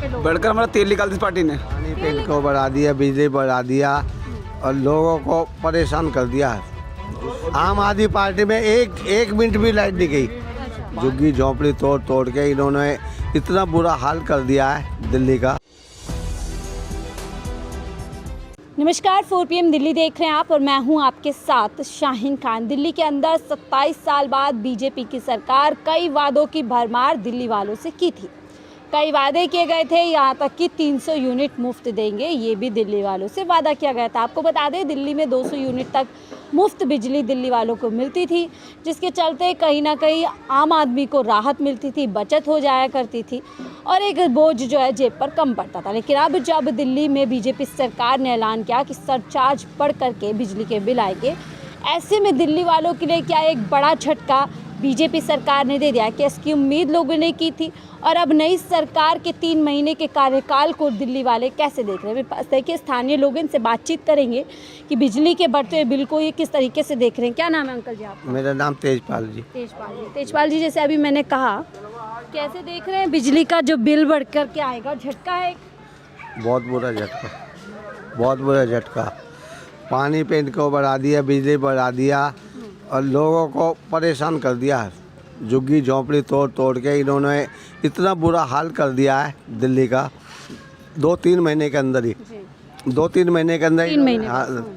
पे लोग? बढ़कर हमारा तेल निकाल दी इस पार्टी ने। पानी पेट को बढ़ा दिया, बिजली बढ़ा दिया और लोगों को परेशान कर दिया है। आम आदमी पार्टी में एक मिनट भी लाइट नहीं गई। झुग्गी झोंपड़ी तोड़ तोड़ के इन्होंने इतना बुरा हाल कर दिया है दिल्ली का। नमस्कार, 4 PM दिल्ली देख रहे हैं आप और मैं हूं आपके साथ शाहीन खान। दिल्ली के अंदर 27 साल बाद बीजेपी की सरकार कई वादों की भरमार दिल्ली वालों से की थी। कई वादे किए गए थे, यहाँ तक कि 300 यूनिट मुफ्त देंगे, ये भी दिल्ली वालों से वादा किया गया था। आपको बता दें, दिल्ली में 200 यूनिट तक मुफ्त बिजली दिल्ली वालों को मिलती थी, जिसके चलते कहीं ना कहीं आम आदमी को राहत मिलती थी, बचत हो जाया करती थी और एक बोझ जो है जेब पर कम पड़ता था। लेकिन अब जब दिल्ली में बीजेपी सरकार ने ऐलान किया कि सरचार्ज बढ़ करके बिजली के बिल आएंगे, ऐसे में दिल्ली वालों के लिए क्या एक बड़ा झटका बीजेपी सरकार ने दे दिया कि इसकी उम्मीद लोगों ने की थी। और अब नई सरकार के 3 महीने के कार्यकाल को दिल्ली वाले कैसे देख रहे हैं? मेरे पास देखिए स्थानीय लोग, इनसे बातचीत करेंगे कि बिजली के बढ़ते हुए बिल को ये किस तरीके से देख रहे हैं। क्या नाम है अंकल जी आपका? मेरा नाम तेजपाल जी। तेजपाल जी, जैसे अभी मैंने कहा, कैसे देख रहे हैं बिजली का जो बिल बढ़ कर के आएगा? झटका है? बहुत बुरा झटका, बहुत बुरा झटका। पानी पे इनको बढ़ा दिया, बिजली बढ़ा दिया और लोगों को परेशान कर दिया है। झुग्गी झोंपड़ी तोड़ तोड़ के इन्होंने इतना बुरा हाल कर दिया है दिल्ली का। 2-3 महीने के अंदर ही 2-3 महीने के अंदर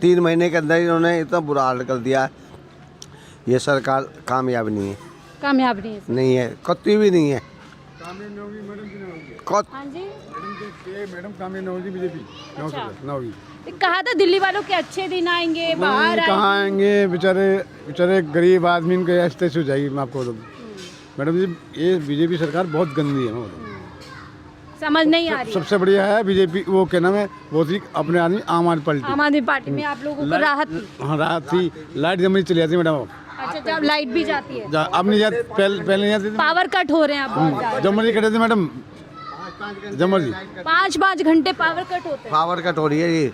3 महीने के अंदर इन्होंने इतना बुरा हाल कर दिया है। ये सरकार कामयाब नहीं है, कामयाब नहीं है, कतई भी नहीं है। हाँ जी, मैडम कामयाब होगी बीजेपी। कहा था दिल्ली वालों के अच्छे दिन आएंगे, बाहर कहाँ आएंगे? बेचारे गरीब आदमी इनके ऐसे हो जाएगी। मैं आपको मैडम जी, ये बीजेपी सरकार बहुत गंदी है। समझ नहीं आ रही। सबसे बढ़िया है बीजेपी, वो क्या नाम है, बहुत ही अपने आदमी आम आदमी पार्टी में आप लोगों को राहत थी। हाँ, राहत थी। लाइट जब चली जाती है मैडम। अच्छा, जब लाइट भी जाती है अब नहीं जाती, पहले नहीं जाती थी। पावर कट हो रहे हैं अब। जब मर्जी कटे थे मैडम, जब मर्जी 5-5 घंटे पावर कट होते हैं। पावर कट हो रही है ये।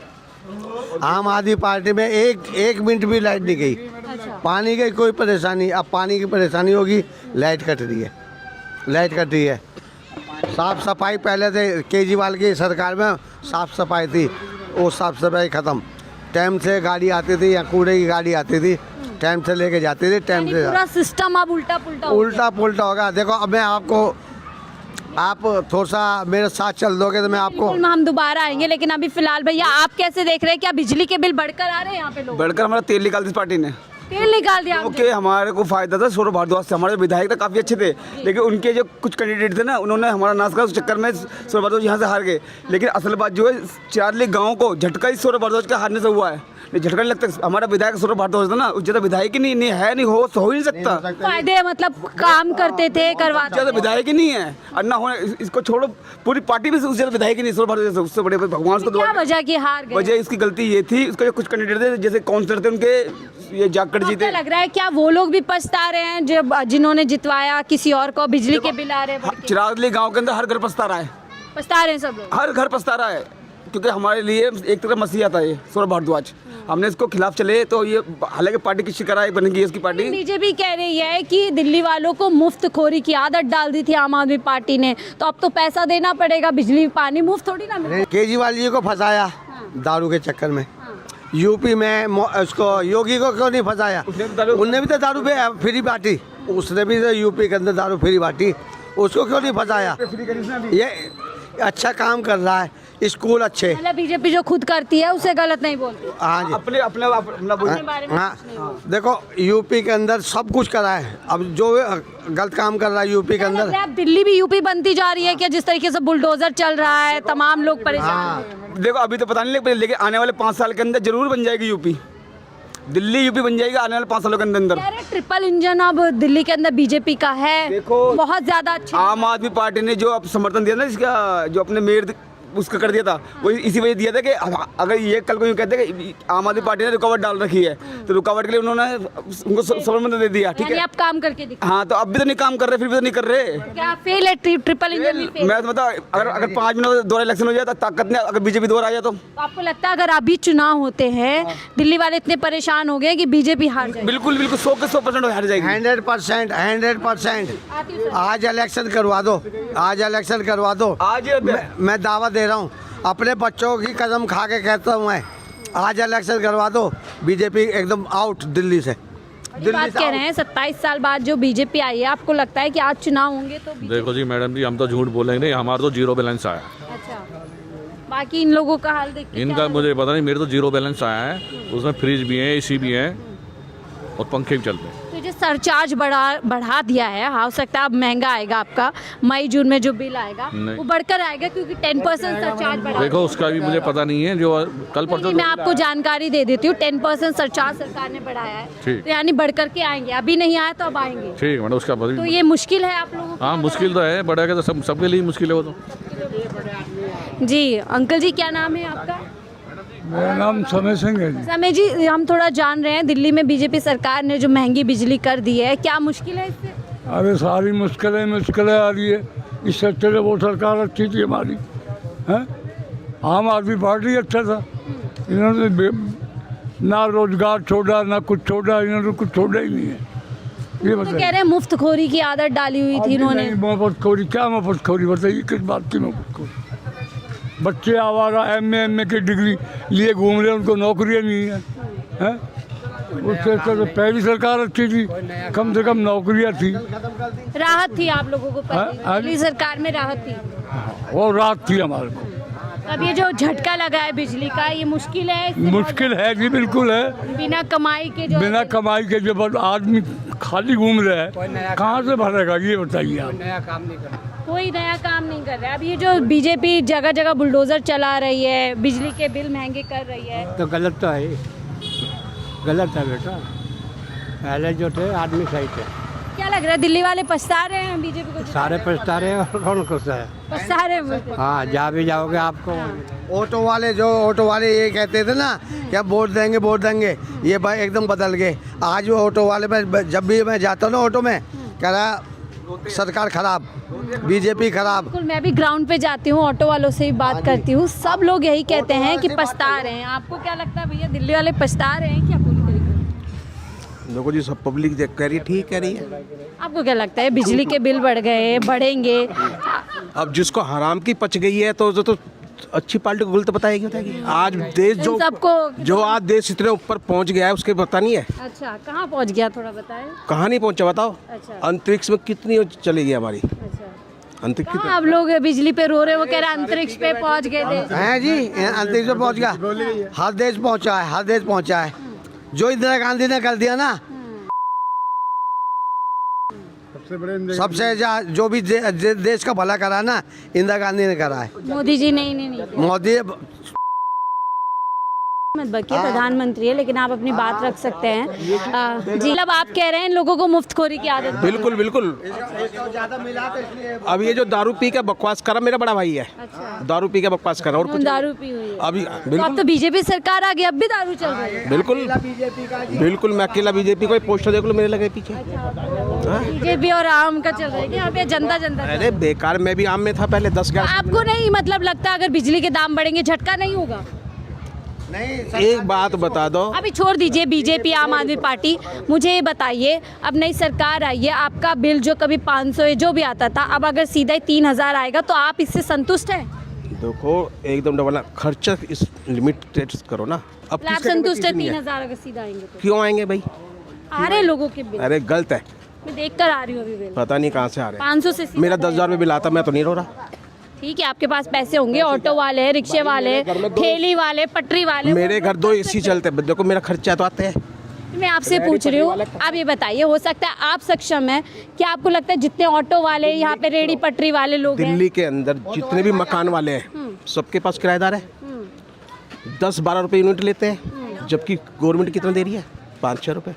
आम आदमी पार्टी में एक मिनट भी लाइट नहीं गई। पानी की कोई परेशानी, अब पानी की परेशानी होगी, लाइट कट रही है, लाइट कट रही है। साफ सफाई पहले थे केजरीवाल की सरकार में, साफ सफाई थी, वो साफ सफाई ख़त्म। टाइम से गाड़ी आती थी या कूड़े की गाड़ी आती थी, टाइम से लेके जाती थी, टाइम से। पूरा सिस्टम अब उल्टा पुल्टा होगा। देखो, अब मैं आपको, आप थोड़ा सा मेरे साथ चल दोगे तो मैं आपको, हम दोबारा आएंगे। लेकिन अभी फिलहाल भैया, आप कैसे देख रहे हैं? क्या बिजली के बिल बढ़कर आ रहे हैं यहाँ पे? लोग बढ़कर हमारा तेल निकाल दी इस पार्टी ने। तेल निकाल दिया क्योंकि हमारे को फायदा था सौरभ भारद्वाज से। हमारे विधायक तो काफ़ी अच्छे थे, लेकिन उनके जो कुछ कैंडिडेट थे ना, उन्होंने हमारा नाश करा। उस चक्कर में सौरभ भारद्वाज यहाँ से हार गए। लेकिन असल बात जो है, 4 गाँव को झटका ही सौरभ भारद्वाज के हारने से हुआ है। झटका नहीं लगता। हमारा विधायक सौरभ भारद्वाज था ना, उस ज़्यादा विधायक ही नहीं है, नहीं हो ही नहीं सकता। फायदे मतलब काम करते थे, करवाते। ज़्यादा विधायक ही नहीं है और ना होने, इसको छोड़ो, पूरी पार्टी में से उससे ज़्यादा विधायक ही नहीं सौरभ भारद्वाज। उससे बड़े भगवान को क्या वजह की हार गए? वजह इसकी गलती ये थी, उसके कुछ कैंडिडेट थे, जैसे काउंसलर थे उनके, ये जाकर जीते। लग रहा है क्या वो लोग भी पछता रहे हैं जब जिन्होंने जितवाया किसी और को? बिजली के बिल आ रहे हैं। चिरागली गांव के अंदर हर घर पछता रहा है, पछता रहे हैं सब लोग। हर घर पछता रहा है, क्योंकि हमारे लिए एक तरह मसीहा था ये सौरभ भारद्वाज। हमने इसको खिलाफ चले तो ये, हालांकि पार्टी की शिकायत बनेगी इसकी पार्टी। बीजेपी कह रही है कि दिल्ली वालों को मुफ्त खोरी की आदत डाल दी थी आम आदमी पार्टी ने, तो अब तो पैसा देना पड़ेगा, बिजली पानी मुफ्त थोड़ी ना मिलेगा। केजरीवाल जी को फंसाया दारू के चक्कर में। यूपी में उसको योगी को क्यों नहीं फंसाया? उनने भी तो दारू पे फ्री बांटी, उसने भी तो यूपी के अंदर दारू फ्री बांटी, उसको क्यों नहीं फंसाया? ये अच्छा काम कर रहा है, स्कूल अच्छे। मतलब बीजेपी जो खुद करती है उसे गलत नहीं बोलती। हाँ जी, अपने हाँ, देखो यूपी के अंदर सब कुछ करा है। अब जो गलत काम कर रहा है यूपी के अंदर, अब दिल्ली भी यूपी बनती जा रही है क्या? जिस तरीके से बुलडोजर चल रहा है, तमाम लोग परेशान। देखो, अभी तो पता नहीं, लेकिन आने वाले 5 साल के अंदर जरूर बन जाएगी यूपी। दिल्ली यूपी बन जाएगी आने वाले 5 सालों के अंदर। ट्रिपल इंजन अब दिल्ली के अंदर बीजेपी का है। देखो, बहुत ज्यादा अच्छा। आम आदमी पार्टी ने जो अब समर्थन दिया ना, इसका जो अपने मेयर उसका कर दिया था, वो इसी वजह दिया था कि अगर ये कल को यूँ कहते कि आम आदमी पार्टी ने रुकावट डाल रखी है तो रुकावट के लिए उन्होंने उनको सबलमंद दे दिया, ठीक यानी है। आप काम करके दिखा। हाँ, तो अब भी तो नहीं काम कर रहे, फिर भी तो नहीं कर रहे। क्या फेल है, ट्रिपल इंजन भी फेल? मैं तो बता, अगर 5 मिनट दोबारा इलेक्शन हो जाए तो ताकत नहीं, अगर बीजेपी दोबारा आ जाए तो आपको लगता है अगर अभी चुनाव होते हैं, दिल्ली वाले इतने परेशान हो गए कि बीजेपी हार जाएगी? बिल्कुल बिल्कुल 100% हार जाएगी। 100%, 100%। आज इलेक्शन करवा दो, आज इलेक्शन करवा दो। आज मैं दावा दे रहा हूँ, अपने बच्चों की कसम खा के कहता हूँ मैं, आज इलेक्शन करवा दो, बीजेपी एकदम आउट दिल्ली से। ये बात कह रहे हैं 27 साल बाद जो बीजेपी आई है, आपको लगता है कि आज चुनाव होंगे तो देखो जी मैडम जी, हम तो झूठ बोलेंगे नहीं, हमारा तो जीरो बैलेंस आया। अच्छा, बाकी इन लोगों का हाल देखते हैं। इनका मुझे पता नहीं, मेरे तो जीरो बैलेंस आया है, उसमें फ्रिज भी है, एसी भी है और पंखे भी चलते हैं। तो जो सरचार्ज बढ़ा दिया है, हो सकता है अब महंगा आएगा आपका, मई जून में जो बिल आएगा नहीं। वो बढ़कर आएगा क्योंकि 10% सरचार्ज बढ़ा। देखो उसका भी मुझे पता नहीं है, जो कल नहीं, परसों मैं आपको जानकारी दे देती हूँ, 10% सरचार्ज सरकार ने बढ़ाया है, ठीक। तो यानी बढ़ करके आएंगे, अभी नहीं आया तो अब आएंगे। ठीक है मैडम, उसका तो पता। ये मुश्किल है आप लोगों को? हाँ मुश्किल तो है, बढ़ेगा तो सबके लिए मुश्किल है वो तो। जी अंकल जी, क्या नाम है आपका? मेरा नाम समय सिंह है जी। समय जी, हम थोड़ा जान रहे हैं, दिल्ली में बीजेपी सरकार ने जो महंगी बिजली कर दी है, क्या मुश्किल है इससे? अरे सारी मुश्किलें आ रही है, इससे अच्छे से वो सरकार अच्छी थी हमारी, हैं? आम आदमी पार्टी अच्छा था, इन्होंने ना रोजगार छोड़ा ना कुछ छोड़ा, इन्होंने कुछ छोड़ा ही नहीं है। ये तो बताइए। कह रहे हैं मुफ्तखोरी की आदत डाली हुई थी इन्होंने। मुफ्तखोरी क्या मुफ्तखोरी बताइए, किस बात की मुफ्तखोरी? बच्चे आवारा एमए की डिग्री लिए घूम रहे हैं, उनको नौकरियां नहीं है, हैं? उससे तो पहली सरकार अच्छी थी, कम से कम नौकरियां थी, राहत थी आप लोगों को हाँ, पहली सरकार में राहत थी। और रात थी हमारे को। अब ये जो झटका लगा है बिजली का, ये मुश्किल है इससे? मुश्किल है जी, बिल्कुल है। बिना कमाई के जो बिना कमाई के जब आदमी खाली घूम रहा है, कहाँ से भरेगा ये बताइए आप। कोई नया काम नहीं कर रहा है। अब ये जो बीजेपी जगह जगह बुलडोजर चला रही है, बिजली के बिल महंगे कर रही है, तो गलत तो है, गलत है बेटा। पहले जो थे आदमी सही थे, क्या लग रहा है दिल्ली वाले पछता रहे हैं बीजेपी को? सारे पछता रहे हैं और कौन खुश है? पछता रहे हैं बोलते हैं। हाँ, जा भी जाओगे आपको। ऑटो वाले ये कहते थे ना कि हम वोट देंगे, ये भाई एकदम बदल गए। आज वो ऑटो वाले में जब भी मैं जाता हूँ ना ऑटो में, कह रहा सरकार खराब, बीजेपी खराब। बिल्कुल, मैं भी ग्राउंड पे जाती हूँ, ऑटो वालों से भी बात करती हूँ, सब लोग यही कहते हैं कि पछता रहे हैं। आपको क्या लगता है भैया, दिल्ली वाले पछता रहे हैं क्या पूरी तरीके से? देखो जी, सब पब्लिक कह रही है, ठीक कह रही है। आपको क्या लगता है बिजली के बिल बढ़ गए, बढ़ेंगे? अब जिसको हराम की पच गई है तो अच्छी पार्टी को गलत बताएगी। आज देश जो आज देश इतने ऊपर पहुंच गया है, उसके पता नहीं है। अच्छा, कहाँ पहुँच गया, थोड़ा बताएं। कहाँ नहीं पहुंचा बताओ। अच्छा। अंतरिक्ष में कितनी चली गई हमारी अच्छा, अंतरिक्ष। कहाँ आप लोग बिजली पे रो रहे, वो कह रहे हैं अंतरिक्ष पे पहुँच गए थे। हैं जी, अंतरिक्ष में पहुंच गया, हर देश पहुंचा है। जो इंदिरा गांधी ने कर दिया ना, सबसे बड़े सबसे जो भी देश का भला करा ना, इंदिरा गांधी ने करा है। मोदी जी नहीं मोदी मत बकिए, प्रधानमंत्री है, लेकिन आप अपनी बात रख सकते हैं। जी, मतलब आप कह रहे हैं इन लोगों को मुफ्तखोरी की आदत है। बिल्कुल बिल्कुल। अब ये जो दारू पी के बकवास करा, मेरा बड़ा भाई है। अच्छा, दारू पी के बकवास करा और कुछ दारू पी हुई है। अभी तो अब बिल्कुल तो बीजेपी सरकार आ गई, अब भी दारू चल रही है। बिल्कुल मैं अकेला बीजेपी को पोस्टर देख लो मेरे लगे पीछे। बीजेपी और आम का चल रहा है, यहाँ पे जनता अरे बेकार, मैं भी आम में था पहले 10-11। आपको नहीं मतलब लगता अगर बिजली के दाम बढ़ेंगे झटका नहीं होगा? एक बात बता दो, अभी छोड़ दीजिए बीजेपी आम आदमी पार्टी, मुझे ये बताइए, अब नई सरकार आई है, आपका बिल जो कभी 500 जो भी आता था, अब अगर सीधा ही 3000 आएगा तो आप इससे संतुष्ट हैं? देखो एकदम डबल खर्चा इस लिमिट करो ना। अब आप संतुष्ट है 3000 अगर सीधा आएंगे तो? क्यों आएंगे भाई? आ रहे हैं लोगों के बिल, अरे गलत है, मैं देख कर आ रही हूँ अभी बिल, पता नहीं कहाँ से आ रहे 500 से हैं। मेरा 10,000 रुपये बिल आता, मैं तो नहीं रो रहा। ठीक है, आपके पास पैसे होंगे, ऑटो वाले, रिक्शे वाले, ठेली वाले, पटरी वाले, मेरे घर 2 AC चलते हैं, देखो मेरा खर्चा तो आता है। मैं आपसे पूछ रही हूँ, आप ये बताइए, हो सकता है आप सक्षम हैं, क्या आपको लगता है जितने ऑटो वाले, यहाँ पे रेडी पटरी वाले लोग हैं, दिल्ली के अंदर जितने भी मकान वाले हैं, सबके पास किराएदार है। 10-12 रुपये यूनिट लेते हैं, जबकि गवर्नमेंट कितना दे रही है? 5-6 रुपये,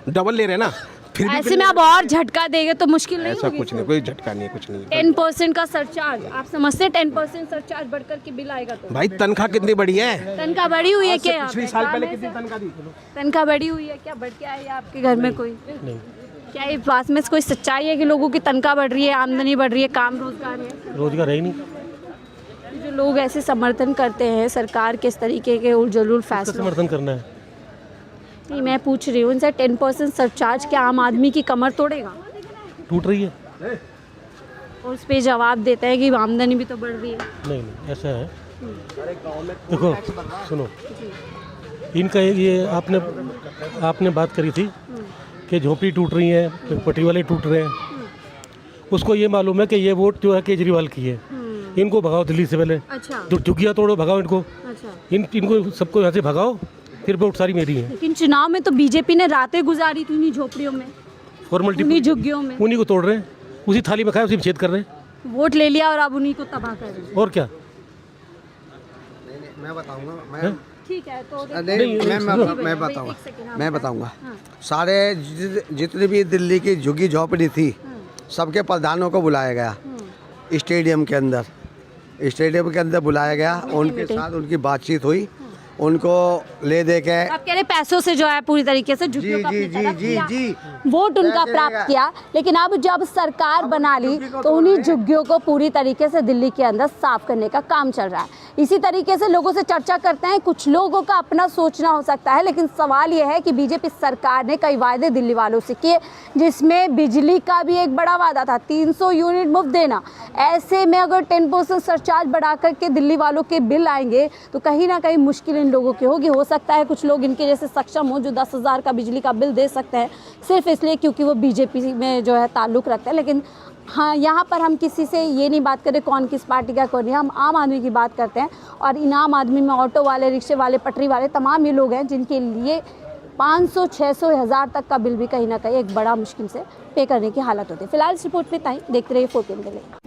डबल ले रहे हैं ना। फिर भी ऐसे में आप और झटका देंगे तो मुश्किल नहीं ऐसा होगी? कुछ नहीं, कोई झटका नहीं है, कुछ नहीं है। 10% का सरचार्ज, आप समझते हैं 10% सरचार्ज बढ़कर के बिल आएगा तो? भाई तनख्वाह कितनी बढ़ी है? तनख्वाह बढ़ी हुई है क्या? यहाँ पिछले पे साल काम पहले है कितनी सर? तनख्वाह दी? तनख्वाह बढ़ी हुई है क्या? बढ़ के आई है आपके घर में कोई? क्या इस बात में कोई सच्चाई है कि लोगों की तनख्वाह बढ़ रही है, आमदनी बढ़ रही है, काम रोजगार है? रोजगार है ही नहीं, जो लोग ऐसे समर्थन करते हैं सरकार के इस तरीके के उलझुल फैसलों, समर्थन करना है। नहीं मैं पूछ रही हूँ इनसे 10% सरचार्ज क्या आम आदमी की कमर तोड़ेगा? टूट रही है। और उस पर जवाब देता है कि आमदनी भी तो बढ़ रही है। नहीं ऐसा है, देखो सुनो, इनका ये आपने बात करी थी कि झोंपड़ी टूट रही है, पट्टी वाले टूट रहे हैं। उसको ये मालूम है कि ये वोट जो है केजरीवाल की है, इनको भगाओ दिल्ली से पहले। अच्छा तो झुग्गियाँ तोड़ो, भगाओ इनको। अच्छा। इनको सबको यहाँ से भगाओ, फिर वोट सारी मेरी है। लेकिन चुनाव में तो बीजेपी ने रातें गुजारी थी उन्हीं झोपड़ियों में, फॉर्मेलिटी उन्हीं झुग्गियों में, उन्हीं को तोड़ रहे हैं, उसी थाली में खाए उसी में छेद कर रहे हैं। वोट ले लिया और अब उन्हीं को तबाह कर रहे हैं। और क्या? मैं बताऊंगा, मैं ठीक है तो नहीं, मैं बताऊंगा। सारे जितने भी दिल्ली की झुग्गी झोपड़ी थी, सबके प्रधानों को बुलाया गया स्टेडियम के अंदर बुलाया गया, उनके साथ उनकी बातचीत हुई, उनको ले दे के आप कह रहे पैसों से जो है पूरी तरीके से झुग्गियों को अपनी तरफ किया, वोट उनका प्राप्त किया, लेकिन अब जब सरकार बना ली तो उन्हीं झुग्गियों को पूरी तरीके से दिल्ली के अंदर साफ करने का काम चल रहा है। इसी तरीके से लोगों से चर्चा करते हैं, कुछ लोगों का अपना सोचना हो सकता है, लेकिन सवाल यह है कि बीजेपी सरकार ने कई वायदे दिल्ली वालों से किए, जिसमें बिजली का भी एक बड़ा वादा था 300 यूनिट मुफ्त देना। ऐसे में अगर 10% सरचार्ज बढ़ा करके दिल्ली वालों के बिल आएंगे तो कहीं ना कहीं मुश्किल इन लोगों की होगी। हो सकता है कुछ लोग इनके जैसे सक्षम हो जो 10,000 का बिजली का बिल दे सकते हैं सिर्फ इसलिए क्योंकि वो बीजेपी में जो है ताल्लुक़ रखते हैं। लेकिन हाँ, यहाँ पर हम किसी से ये नहीं बात करें कौन किस पार्टी का कौन नहीं, हम आम आदमी की बात करते हैं। और इन आम आदमी में ऑटो वाले, रिक्शे वाले, पटरी वाले, तमाम ये लोग हैं जिनके लिए 500, 600, 1000 तक का बिल भी कहीं ना कहीं एक बड़ा मुश्किल से पे करने की हालत होती है। फिलहाल इस रिपोर्ट में ताई देखते रहिए 4PM दिल्ली।